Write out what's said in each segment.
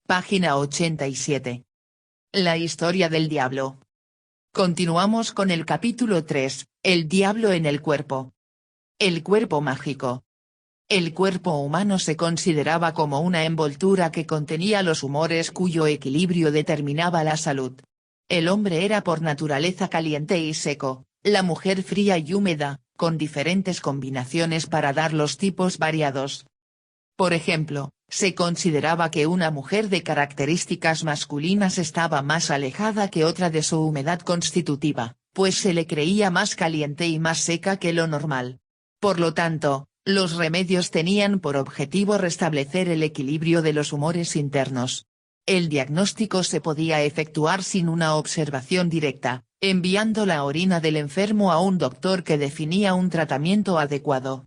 Página 87. La historia del diablo. Continuamos con el capítulo 3, el diablo en el cuerpo. El cuerpo mágico. El cuerpo humano se consideraba como una envoltura que contenía los humores cuyo equilibrio determinaba la salud. El hombre era por naturaleza caliente y seco, la mujer fría y húmeda, con diferentes combinaciones para dar los tipos variados. Por ejemplo, se consideraba que una mujer de características masculinas estaba más alejada que otra de su humedad constitutiva, pues se le creía más caliente y más seca que lo normal. Por lo tanto, los remedios tenían por objetivo restablecer el equilibrio de los humores internos. El diagnóstico se podía efectuar sin una observación directa, enviando la orina del enfermo a un doctor que definía un tratamiento adecuado.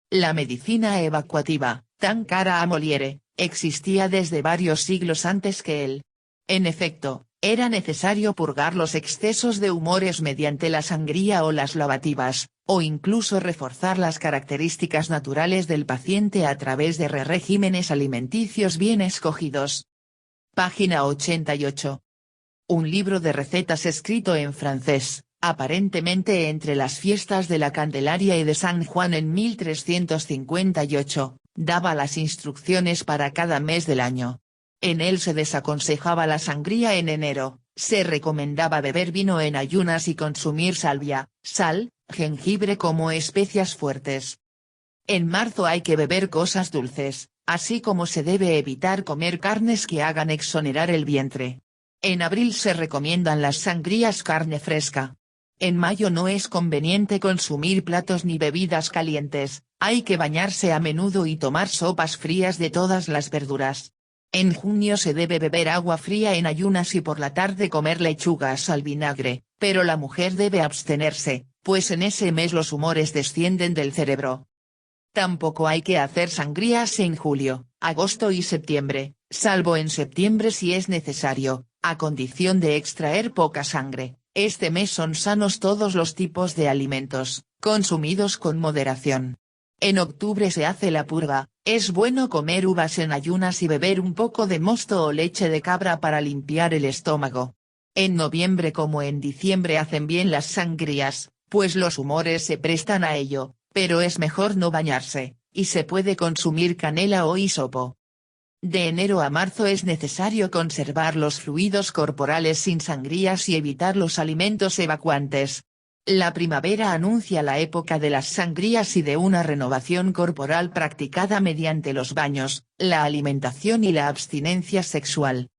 La medicina evacuativa, tan cara a Molière, existía desde varios siglos antes que él. En efecto, era necesario purgar los excesos de humores mediante la sangría o las lavativas, o incluso reforzar las características naturales del paciente a través de regímenes alimenticios bien escogidos. Página 88. Un libro de recetas escrito en francés, aparentemente entre las fiestas de la Candelaria y de San Juan en 1358, daba las instrucciones para cada mes del año. En él se desaconsejaba la sangría en enero, se recomendaba beber vino en ayunas y consumir salvia, sal, jengibre como especias fuertes. En marzo hay que beber cosas dulces, así como se debe evitar comer carnes que hagan exonerar el vientre. En abril se recomiendan las sangrías carne fresca. En mayo no es conveniente consumir platos ni bebidas calientes, hay que bañarse a menudo y tomar sopas frías de todas las verduras. En junio se debe beber agua fría en ayunas y por la tarde comer lechugas al vinagre, pero la mujer debe abstenerse, pues en ese mes los humores descienden del cerebro. Tampoco hay que hacer sangrías en julio, agosto y septiembre, salvo en septiembre si es necesario, a condición de extraer poca sangre. Este mes son sanos todos los tipos de alimentos, consumidos con moderación. En octubre se hace la purga, es bueno comer uvas en ayunas y beber un poco de mosto o leche de cabra para limpiar el estómago. En noviembre como en diciembre hacen bien las sangrías, pues los humores se prestan a ello, pero es mejor no bañarse, y se puede consumir canela o hisopo. De enero a marzo es necesario conservar los fluidos corporales sin sangrías y evitar los alimentos evacuantes. La primavera anuncia la época de las sangrías y de una renovación corporal practicada mediante los baños, la alimentación y la abstinencia sexual.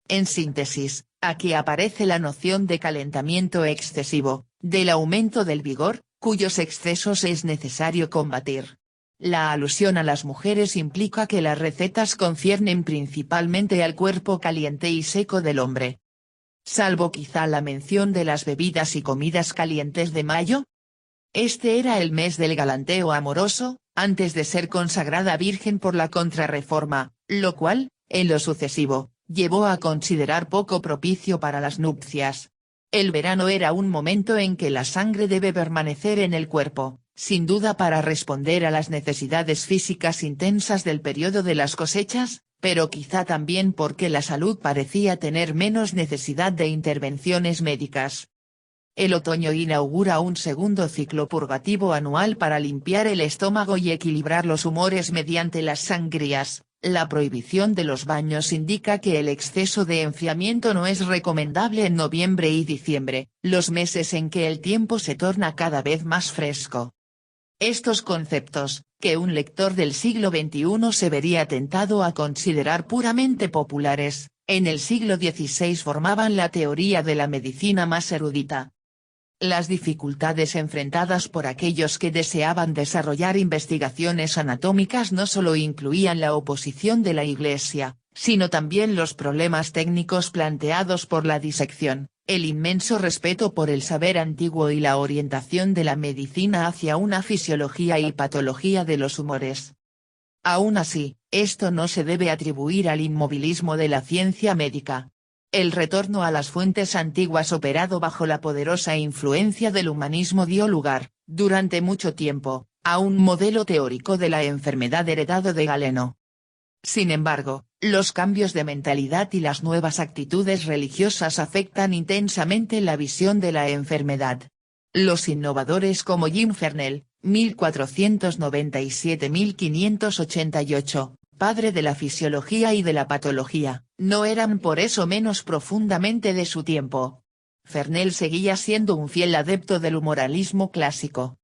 En síntesis, aquí aparece la noción de calentamiento excesivo, del aumento del vigor, cuyos excesos es necesario combatir. La alusión a las mujeres implica que las recetas conciernen principalmente al cuerpo caliente y seco del hombre. Salvo quizá la mención de las bebidas y comidas calientes de mayo. Este era el mes del galanteo amoroso, antes de ser consagrada virgen por la Contrarreforma, lo cual, en lo sucesivo, llevó a considerar poco propicio para las nupcias. El verano era un momento en que la sangre debe permanecer en el cuerpo, sin duda para responder a las necesidades físicas intensas del periodo de las cosechas, pero quizá también porque la salud parecía tener menos necesidad de intervenciones médicas. El otoño inaugura un segundo ciclo purgativo anual para limpiar el estómago y equilibrar los humores mediante las sangrías. La prohibición de los baños indica que el exceso de enfriamiento no es recomendable en noviembre y diciembre, los meses en que el tiempo se torna cada vez más fresco. Estos conceptos, que un lector del siglo XXI se vería tentado a considerar puramente populares, en el siglo XVI formaban la teoría de la medicina más erudita. Las dificultades enfrentadas por aquellos que deseaban desarrollar investigaciones anatómicas no solo incluían la oposición de la Iglesia, sino también los problemas técnicos planteados por la disección, el inmenso respeto por el saber antiguo y la orientación de la medicina hacia una fisiología y patología de los humores. Aún así, esto no se debe atribuir al inmovilismo de la ciencia médica. El retorno a las fuentes antiguas operado bajo la poderosa influencia del humanismo dio lugar, durante mucho tiempo, a un modelo teórico de la enfermedad heredado de Galeno. Sin embargo, Los cambios de mentalidad y las nuevas actitudes religiosas afectan intensamente la visión de la enfermedad. Los innovadores como Jim Fernell, 1497-1588, padre de la fisiología y de la patología, no eran por eso menos profundamente de su tiempo. Fernell seguía siendo un fiel adepto del humoralismo clásico.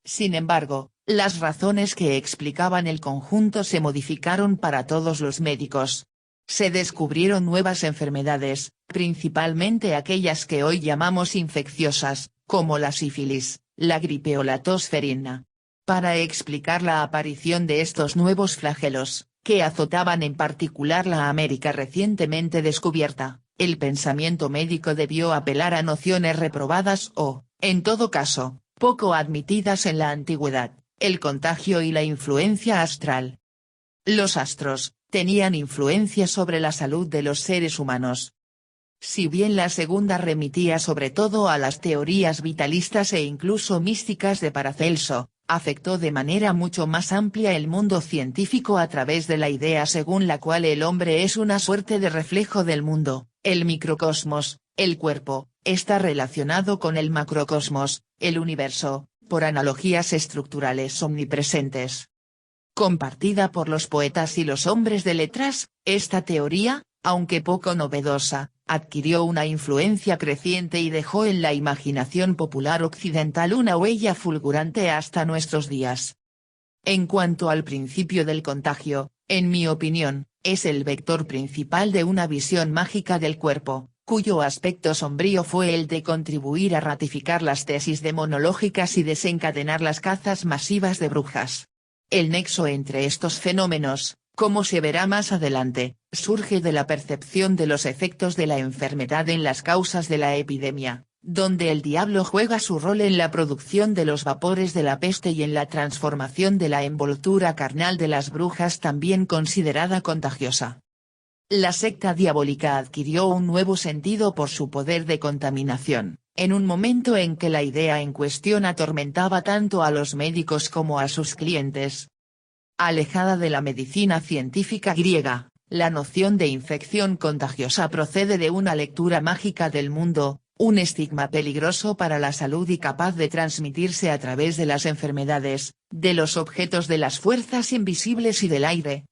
Sin embargo, las razones que explicaban el conjunto se modificaron para todos los médicos. Se descubrieron nuevas enfermedades, principalmente aquellas que hoy llamamos infecciosas, como la sífilis, la gripe o la tos ferina. Para explicar la aparición de estos nuevos flagelos, que azotaban en particular la América recientemente descubierta, el pensamiento médico debió apelar a nociones reprobadas o, en todo caso, poco admitidas en la antigüedad, el contagio y la influencia astral. Los astros tenían influencia sobre la salud de los seres humanos. Si bien la segunda remitía sobre todo a las teorías vitalistas e incluso místicas de Paracelso, afectó de manera mucho más amplia el mundo científico a través de la idea según la cual el hombre es una suerte de reflejo del mundo, el microcosmos, el cuerpo, está relacionado con el macrocosmos, el universo, por analogías estructurales omnipresentes. Compartida por los poetas y los hombres de letras, esta teoría, aunque poco novedosa, adquirió una influencia creciente y dejó en la imaginación popular occidental una huella fulgurante hasta nuestros días. En cuanto al principio del contagio, en mi opinión, es el vector principal de una visión mágica del cuerpo, cuyo aspecto sombrío fue el de contribuir a ratificar las tesis demonológicas y desencadenar las cazas masivas de brujas. El nexo entre estos fenómenos, como se verá más adelante, surge de la percepción de los efectos de la enfermedad en las causas de la epidemia, donde el diablo juega su rol en la producción de los vapores de la peste y en la transformación de la envoltura carnal de las brujas también considerada contagiosa. La secta diabólica adquirió un nuevo sentido por su poder de contaminación, en un momento en que la idea en cuestión atormentaba tanto a los médicos como a sus clientes. Alejada de la medicina científica griega, la noción de infección contagiosa procede de una lectura mágica del mundo, un estigma peligroso para la salud y capaz de transmitirse a través de las enfermedades, de los objetos de las fuerzas invisibles y del aire.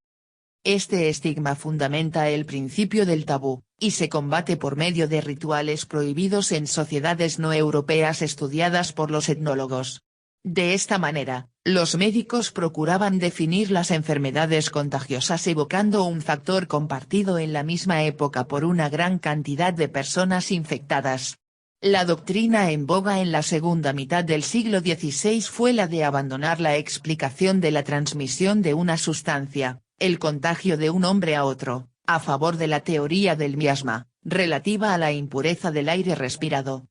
Este estigma fundamenta el principio del tabú, y se combate por medio de rituales prohibidos en sociedades no europeas estudiadas por los etnólogos. De esta manera, los médicos procuraban definir las enfermedades contagiosas evocando un factor compartido en la misma época por una gran cantidad de personas infectadas. La doctrina en boga en la segunda mitad del siglo XVI fue la de abandonar la explicación de la transmisión de una sustancia, el contagio de un hombre a otro, a favor de la teoría del miasma, relativa a la impureza del aire respirado.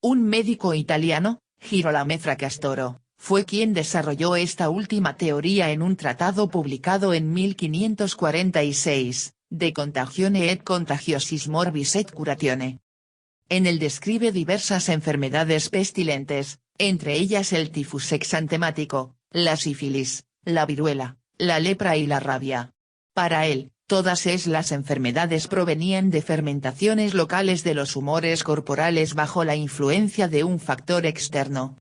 Un médico italiano, Girolamo Fracastoro, fue quien desarrolló esta última teoría en un tratado publicado en 1546, De Contagione et Contagiosis Morbis et Curatione. En él describe diversas enfermedades pestilentes, entre ellas el tifus exantemático, la sífilis, la viruela, la lepra y la rabia. Para él, todas las enfermedades provenían de fermentaciones locales de los humores corporales bajo la influencia de un factor externo.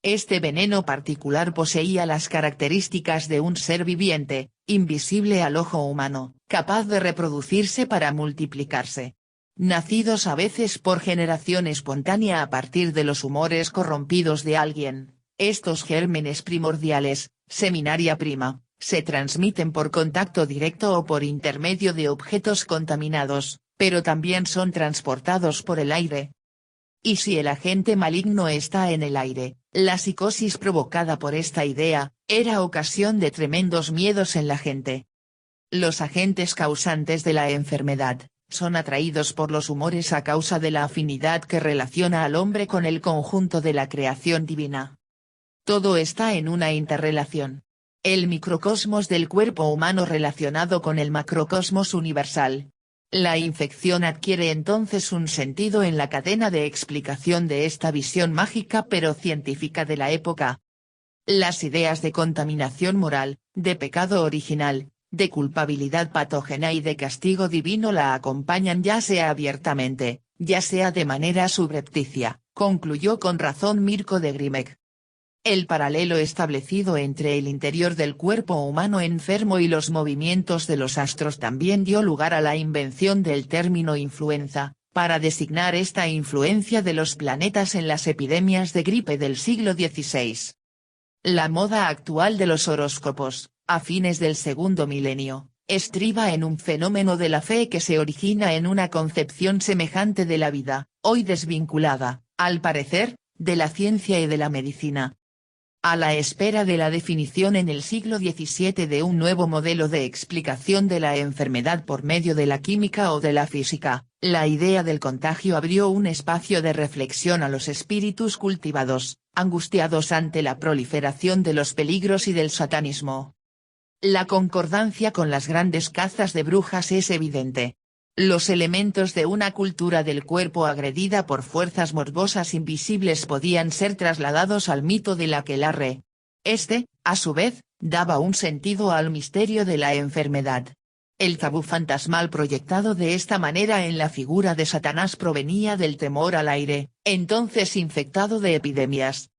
Este veneno particular poseía las características de un ser viviente, invisible al ojo humano, capaz de reproducirse para multiplicarse. Nacidos a veces por generación espontánea a partir de los humores corrompidos de alguien, estos gérmenes primordiales, seminaria prima, se transmiten por contacto directo o por intermedio de objetos contaminados, pero también son transportados por el aire. Y si el agente maligno está en el aire, la psicosis provocada por esta idea, era ocasión de tremendos miedos en la gente. Los agentes causantes de la enfermedad, son atraídos por los humores a causa de la afinidad que relaciona al hombre con el conjunto de la creación divina. Todo está en una interrelación. El microcosmos del cuerpo humano relacionado con el macrocosmos universal. La infección adquiere entonces un sentido en la cadena de explicación de esta visión mágica pero científica de la época. Las ideas de contaminación moral, de pecado original, de culpabilidad patógena y de castigo divino la acompañan ya sea abiertamente, ya sea de manera subrepticia, concluyó con razón Mirko de Grimek. El paralelo establecido entre el interior del cuerpo humano enfermo y los movimientos de los astros también dio lugar a la invención del término influenza, para designar esta influencia de los planetas en las epidemias de gripe del siglo XVI. La moda actual de los horóscopos, a fines del segundo milenio, estriba en un fenómeno de la fe que se origina en una concepción semejante de la vida, hoy desvinculada, al parecer, de la ciencia y de la medicina. A la espera de la definición en el siglo XVII de un nuevo modelo de explicación de la enfermedad por medio de la química o de la física, la idea del contagio abrió un espacio de reflexión a los espíritus cultivados, angustiados ante la proliferación de los peligros y del satanismo. La concordancia con las grandes cazas de brujas es evidente. Los elementos de una cultura del cuerpo agredida por fuerzas morbosas invisibles podían ser trasladados al mito del aquelarre. Este, a su vez, daba un sentido al misterio de la enfermedad. El tabú fantasmal proyectado de esta manera en la figura de Satanás provenía del temor al aire, entonces infectado de epidemias.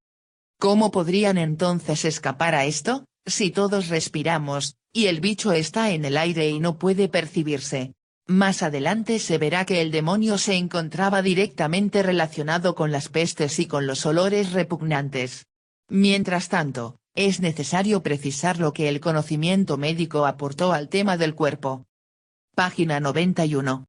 ¿Cómo podrían entonces escapar a esto, si todos respiramos, y el bicho está en el aire y no puede percibirse? Más adelante se verá que el demonio se encontraba directamente relacionado con las pestes y con los olores repugnantes. Mientras tanto, es necesario precisar lo que el conocimiento médico aportó al tema del cuerpo. Página 91.